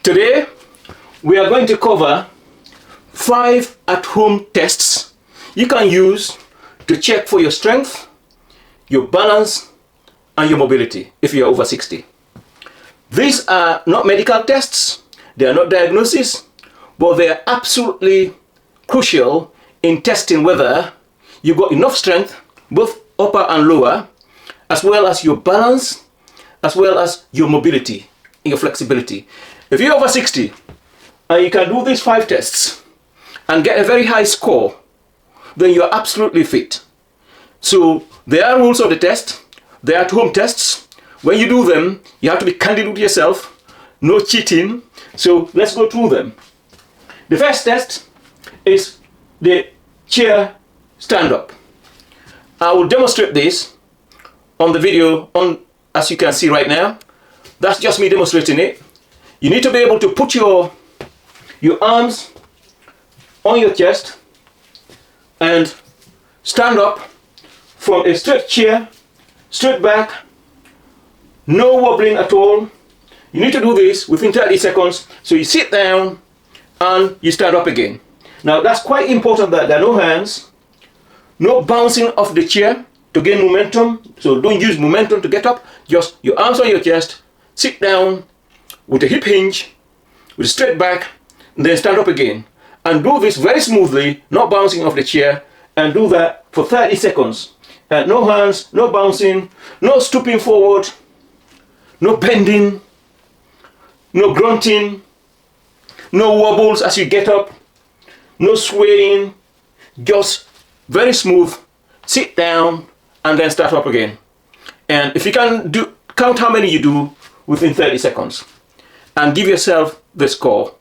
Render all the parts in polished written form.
Today, we are going to cover 5 at-home tests you can use to check for your strength, your balance, and your mobility if you're over 60. These are not medical tests, they are not diagnosis, but they are absolutely crucial in testing whether you've got enough strength, both upper and lower, as well as your balance, as well as your mobility, your flexibility. If you're over 60 and you can do these 5 tests and get a very high score, then you're absolutely fit. So there are rules of the test. They are at-home tests. When you do them, you have to be candid with yourself, no cheating. So let's go through them. The first test is the chair stand-up. I will demonstrate this on the video, as you can see right now. That's just me demonstrating it. You need to be able to put your arms on your chest and stand up from a straight chair, straight back, no wobbling at all. You need to do this within 30 seconds. So you sit down and you stand up again. Now that's quite important that there are no hands, no bouncing off the chair to gain momentum. So don't use momentum to get up. Just your arms on your chest, sit down with a hip hinge, with a straight back, and then stand up again. And do this very smoothly, not bouncing off the chair, and do that for 30 seconds. And no hands, no bouncing, no stooping forward, no bending, no grunting, no wobbles as you get up, no swaying, just very smooth, sit down and then start up again. And if you can count how many you do within 30 seconds and give yourself the score.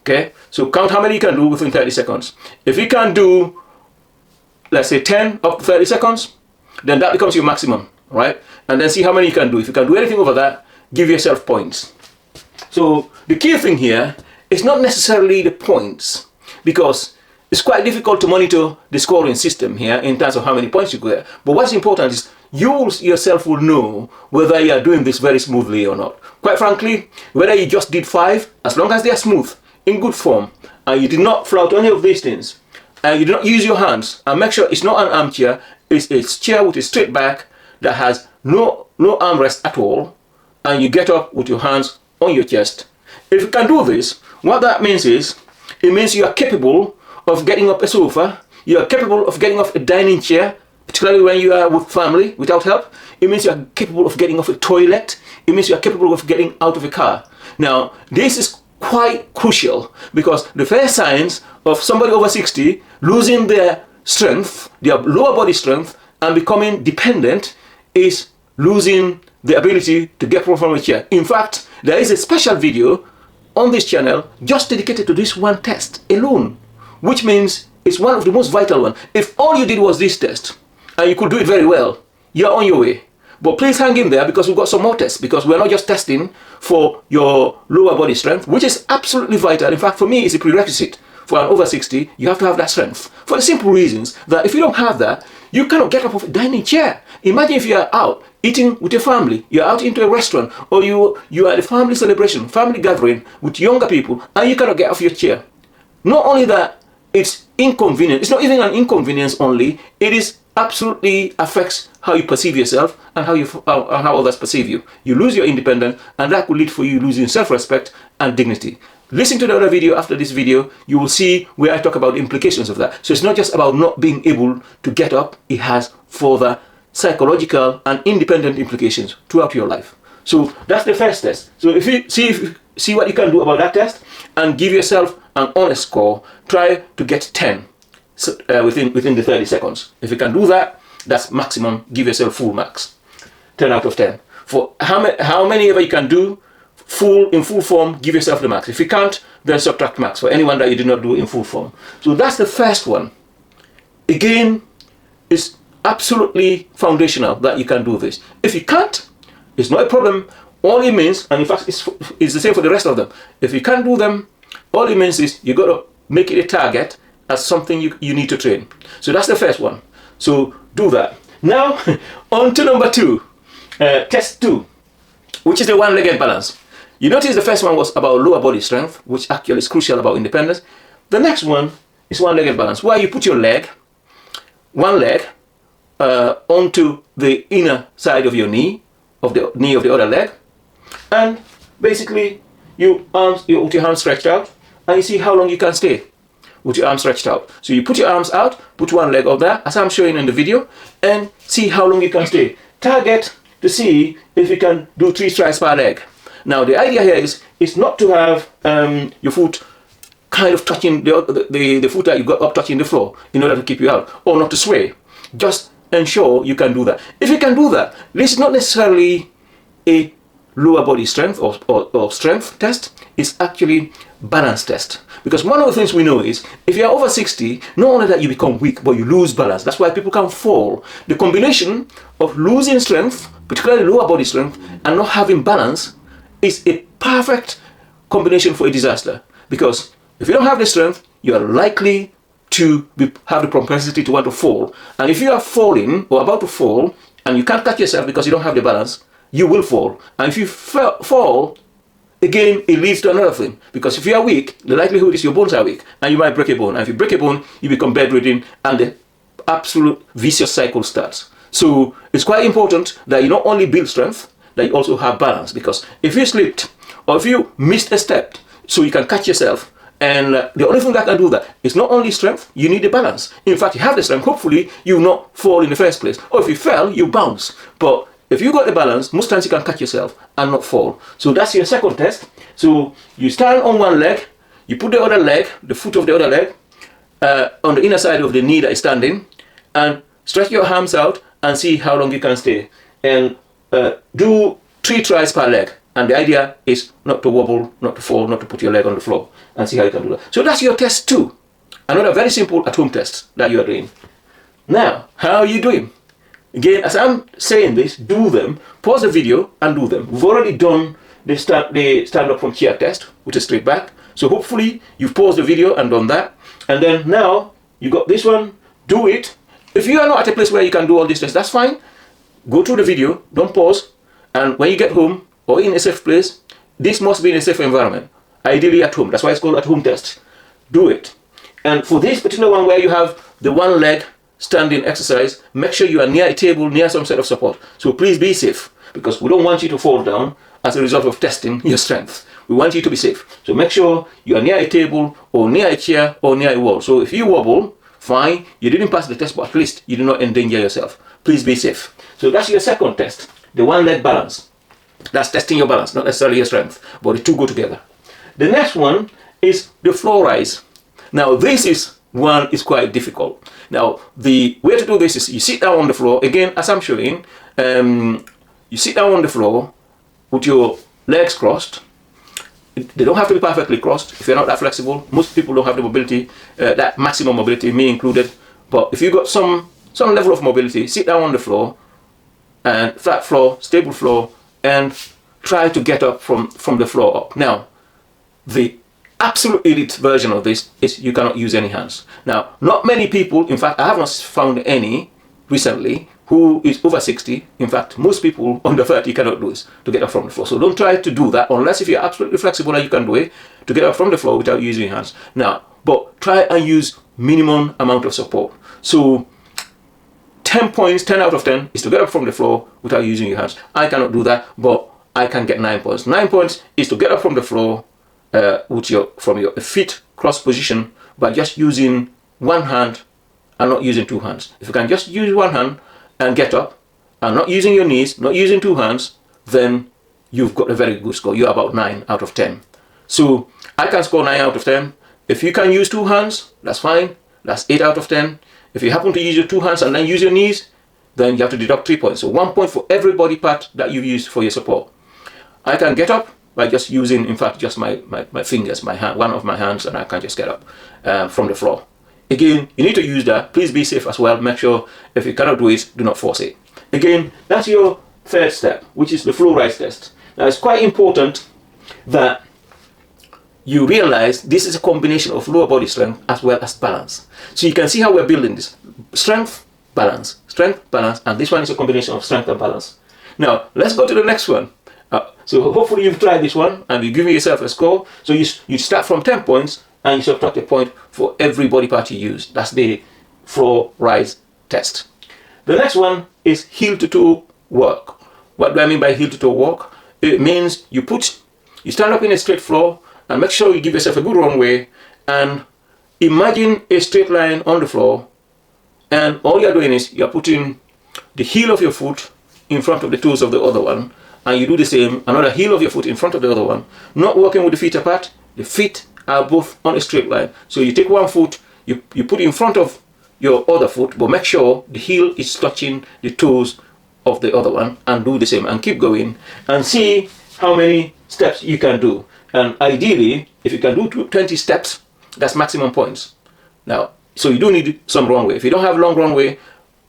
Okay, so count how many you can do within 30 seconds. If you can do, let's say 10 up to 30 seconds, then that becomes your maximum, right? And then see how many you can do. If you can do anything over that, give yourself points. So the key thing here is not necessarily the points, because it's quite difficult to monitor the scoring system here in terms of how many points you get. But what's important is you yourself will know whether you are doing this very smoothly or not. Quite frankly, whether you just did 5, as long as they are smooth, in good form, and you did not flout any of these things, and you do not use your hands, and make sure it's not an armchair, it's a chair with a straight back that has no armrest at all, and you get up with your hands on your chest. If you can do this, what that means is, it means you are capable of getting up a sofa, you are capable of getting off a dining chair, particularly when you are with family without help. It means you are capable of getting off a toilet. It means you are capable of getting out of a car. Now, this is quite crucial, because the first signs of somebody over 60 losing their strength, their lower body strength, and becoming dependent is losing the ability to get up from a chair. In fact, there is a special video on this channel just dedicated to this one test alone, which means it's one of the most vital ones. If all you did was this test, and you could do it very well, you're on your way. But please hang in there, because we've got some more tests, because we're not just testing for your lower body strength, which is absolutely vital. In fact, for me, it's a prerequisite. For an over 60, you have to have that strength. For the simple reasons that if you don't have that, you cannot get up off a dining chair. Imagine if you are out eating with your family, you're out into a restaurant, or you are at a family celebration, family gathering with younger people, and you cannot get off your chair. Not only that, it's inconvenient. It's not even an inconvenience only. It is absolutely affects how you perceive yourself and how others perceive you. You lose your independence, and that could lead for you losing self-respect and dignity. Listen to the other video after this video. You will see where I talk about the implications of that. So it's not just about not being able to get up. It has further psychological and independent implications throughout your life. So that's the first test. So if you see what you can do about that test and give yourself an honest score, try to get 10 within the 30 seconds. If you can do that, that's maximum. Give yourself full max, 10 out of 10. For how many ever you can do in full form, give yourself the max. If you can't, then subtract max for anyone that you did not do in full form. So that's the first one. Again, it's absolutely foundational that you can do this. If you can't, it's not a problem. All it means, and in fact it's the same for the rest of them, if you can't do them, all it means is you got to make it a target as something you need to train. So that's the first one. So do that. Now on to number 2, test 2, which is the one-legged balance. You notice the first one was about lower body strength, which actually is crucial about independence. The next one is one-legged balance, where you put your leg, one leg, onto the inner side of your knee, of the other leg, and basically you put your hands stretched out, and you see how long you can stay with your arms stretched out. So you put your arms out, put one leg up there, as I'm showing in the video, and see how long you can stay. Target to see if you can do 3 strides per leg. Now the idea here is not to have your foot kind of touching the foot that you got up touching the floor in order to keep you out, or not to sway. Just ensure you can do that. If you can do that, this is not necessarily a lower body strength or strength test. It's actually balance test. Because one of the things we know is if you're over 60, not only that you become weak, but you lose balance. That's why people can fall. The combination of losing strength, particularly lower body strength, and not having balance is a perfect combination for a disaster. Because if you don't have the strength, you are likely to have the propensity to want to fall. And if you are falling or about to fall and you can't catch yourself because you don't have the balance, you will fall. And if you fall, again, it leads to another thing. Because if you are weak, the likelihood is your bones are weak and you might break a bone. And if you break a bone, you become bedridden and the absolute vicious cycle starts. So it's quite important that you not only build strength, that you also have balance. Because if you slipped or if you missed a step, so you can catch yourself, and the only thing that can do that is not only strength, you need the balance. In fact, you have the strength, hopefully you will not fall in the first place. Or if you fell, you bounce. But if you got the balance, most times you can catch yourself and not fall. So that's your second test. So you stand on one leg, you put the other leg, the foot of the other leg, on the inner side of the knee that is standing, and stretch your arms out and see how long you can stay. And do 3 tries per leg. And the idea is not to wobble, not to fall, not to put your leg on the floor, and see how you can do that. So that's your test 2. Another very simple at-home test that you are doing. Now, how are you doing? Again, as I'm saying this, do them. Pause the video and do them. We've already done the stand up from chair test with a straight back. So hopefully you've paused the video and done that. And then now you got this one. Do it. If you are not at a place where you can do all these tests, that's fine. Go through the video. Don't pause. And when you get home, or in a safe place, this must be in a safe environment, ideally at home. That's why it's called at home test. Do it. And for this particular one where you have the one leg standing exercise, make sure you are near a table, near some sort of support. So please be safe, because we don't want you to fall down as a result of testing your strength. We want you to be safe. So make sure you are near a table or near a chair or near a wall. So if you wobble, fine, you didn't pass the test, but at least you do not endanger yourself. Please be safe. So that's your second test, the one leg balance. That's testing your balance, not necessarily your strength, but the two go together. The next one is the floor rise. Now this one is quite difficult. Now the way to do this is you sit down on the floor, again as I'm showing, you sit down on the floor with your legs crossed. They don't have to be perfectly crossed if you're not that flexible. Most people don't have the mobility, that maximum mobility, me included. But if you've got some level of mobility, sit down on the floor, and flat floor, stable floor, and try to get up from the floor up. Now, the absolute elite version of this is you cannot use any hands. Now, not many people, in fact, I have not found any recently who is over 60. In fact, most people under 30 cannot do this to get up from the floor. So don't try to do that unless if you're absolutely flexible and you can do it to get up from the floor without using your hands. Now, but try and use minimum amount of support. So 10 points, 10 out of 10 is to get up from the floor without using your hands. I cannot do that, but I can get 9 points. 9 points is to get up from the floor from your feet cross position by just using one hand and not using 2 hands. If you can just use one hand and get up and not using your knees, not using 2 hands, then you've got a very good score. You're about 9 out of 10. So I can score 9 out of 10. If you can use 2 hands, that's fine. That's 8 out of 10. If you happen to use your 2 hands and then use your knees, then you have to deduct 3 points. So 1 point for every body part that you use for your support. I can get up by just using, in fact, just my fingers, my hand, one of my hands, and I can just get up from the floor. Again, you need to use that. Please be safe as well. Make sure if you cannot do it, do not force it. Again, that's your third step, which is the floor rise test. Now, it's quite important that you realize this is a combination of lower body strength as well as balance. So you can see how we're building this. Strength, balance, and this one is a combination of strength and balance. Now, let's go to the next one. So hopefully you've tried this one and you give yourself a score. So you start from 10 points and you subtract a point for every body part you use. That's the floor rise test. The next one is heel to toe work. What do I mean by heel to toe work? It means you stand up in a straight floor and make sure you give yourself a good runway and imagine a straight line on the floor, and all you're doing is you're putting the heel of your foot in front of the toes of the other one, and you do the same, another heel of your foot in front of the other one, not working with the feet apart. The feet are both on a straight line. So you take one foot, you put it in front of your other foot, but make sure the heel is touching the toes of the other one, and do the same and keep going and see how many steps you can do. And ideally, if you can do 20 steps, that's maximum points. Now, so you do need some runway. If you don't have long runway,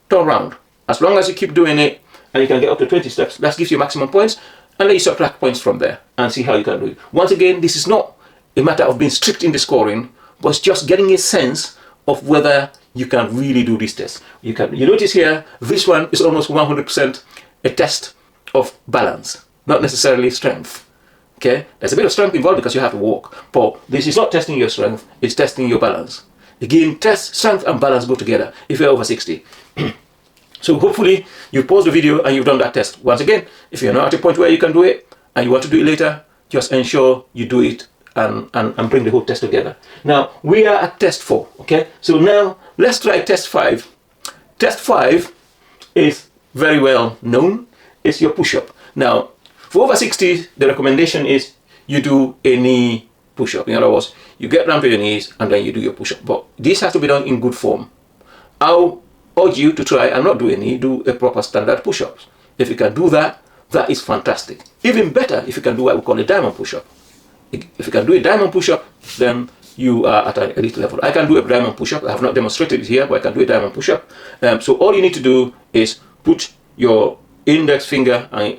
turn around. As long as you keep doing it and you can get up to 20 steps, that gives you maximum points, and then you subtract points from there and see how you can do it. Once again, this is not a matter of being strict in the scoring, but it's just getting a sense of whether you can really do this test. You notice here, this one is almost 100% a test of balance, not necessarily strength. Okay, there's a bit of strength involved because you have to walk, but this is not testing your strength, it's testing your balance. Again, strength and balance go together if you're over 60. So hopefully you've paused the video and you've done that test. Once again, if you're not at a point where you can do it and you want to do it later, just ensure you do it and bring the whole test together. Now, we are at test 4, okay? So now, let's try test 5. Test 5 is very well known. It's your push-up. Now, for over 60, the recommendation is you do a knee push-up. In other words, you get down to your knees and then you do your push-up. But this has to be done in good form. I'll urge you to try and not do a knee, do a proper standard push-up. If you can do that, that is fantastic. Even better if you can do what we call a diamond push-up. If you can do a diamond push-up, then you are at an elite level. I can do a diamond push-up. I have not demonstrated it here, but I can do a diamond push-up. So all you need to do is put your index finger and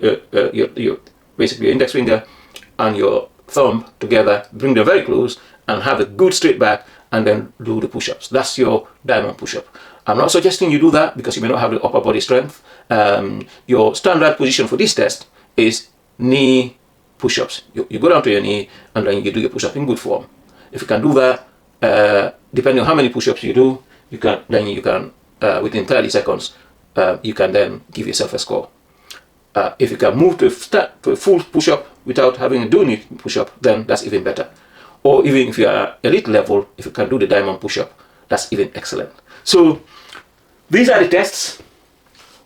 basically your index finger and your thumb together, bring them very close, and have a good straight back, and then do the push-ups. That's your diamond push-up. I'm not suggesting you do that because you may not have the upper body strength. Your standard position for this test is knee push-ups. You go down to your knee and then you do your push-up in good form. If you can do that, depending on how many push-ups you do, you can within 30 seconds, you can then give yourself a score. If you can move to a full push-up without having to do any push-up, then that's even better. Or even if you are elite level, if you can do the diamond push-up, that's even excellent. So these are the tests.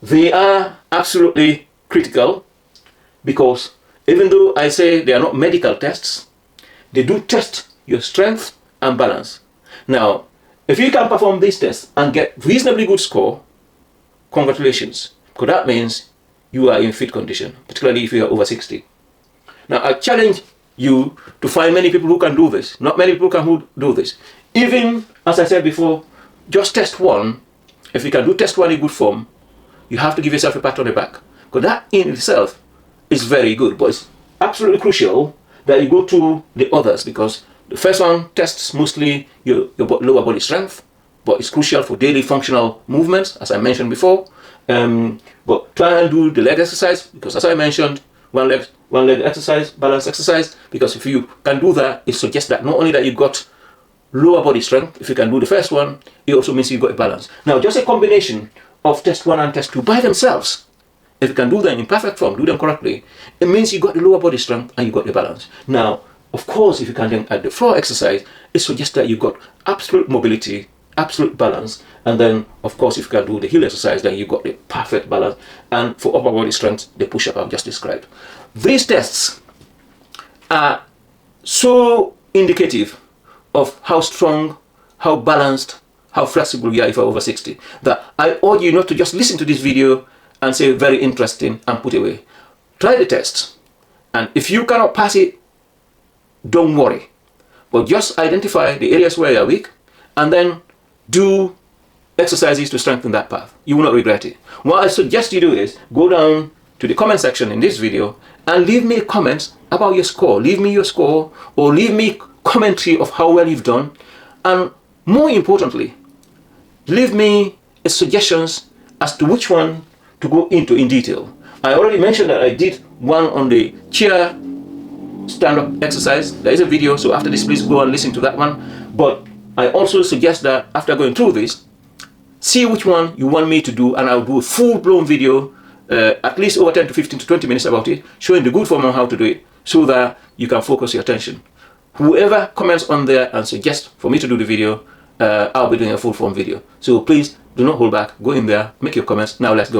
They are absolutely critical because even though I say they are not medical tests, they do test your strength and balance. Now, if you can perform these tests and get reasonably good score, congratulations, because that means you are in fit condition, particularly if you are over 60. Now, I challenge you to find many people who can do this. Not many people can do this. Even, as I said before, just test 1. If you can do test 1 in good form, you have to give yourself a pat on the back, because that in itself is very good. But it's absolutely crucial that you go to the others, because the first one tests mostly your lower body strength, but it's crucial for daily functional movements, as I mentioned before. But try and do the leg exercise, because as I mentioned, one leg exercise, balance exercise, because if you can do that, it suggests that not only that you've got lower body strength, if you can do the first one, it also means you've got a balance. Now, just a combination of test 1 and test 2 by themselves, if you can do them in perfect form, do them correctly, it means you've got the lower body strength and you've got the balance. Now, of course, if you can then add the floor exercise, it suggests that you've got absolute mobility, absolute balance, and then, of course, if you can do the heel exercise, then you've got the perfect balance. And for upper body strength, the push-up I've just described. These tests are so indicative of how strong, how balanced, how flexible you are if you're over 60, that I urge you not to just listen to this video and say very interesting and put away. Try the tests, and if you cannot pass it, don't worry, but just identify the areas where you're weak and then do exercises to strengthen that path. You will not regret it. What I suggest you do is go down to the comment section in this video and leave me comments about your score. Leave me your score, or leave me commentary of how well you've done, and more importantly, leave me suggestions as to which one to go into in detail. I already mentioned that I did one on the chair stand-up exercise. There is a video, so after this please go and listen to that one. But I also suggest that after going through this, see which one you want me to do, and I'll do a full-blown video, at least over 10 to 15 to 20 minutes about it, showing the good form on how to do it, so that you can focus your attention. Whoever comments on there and suggests for me to do the video, I'll be doing a full form video. So please do not hold back, go in there, make your comments. Now let's go.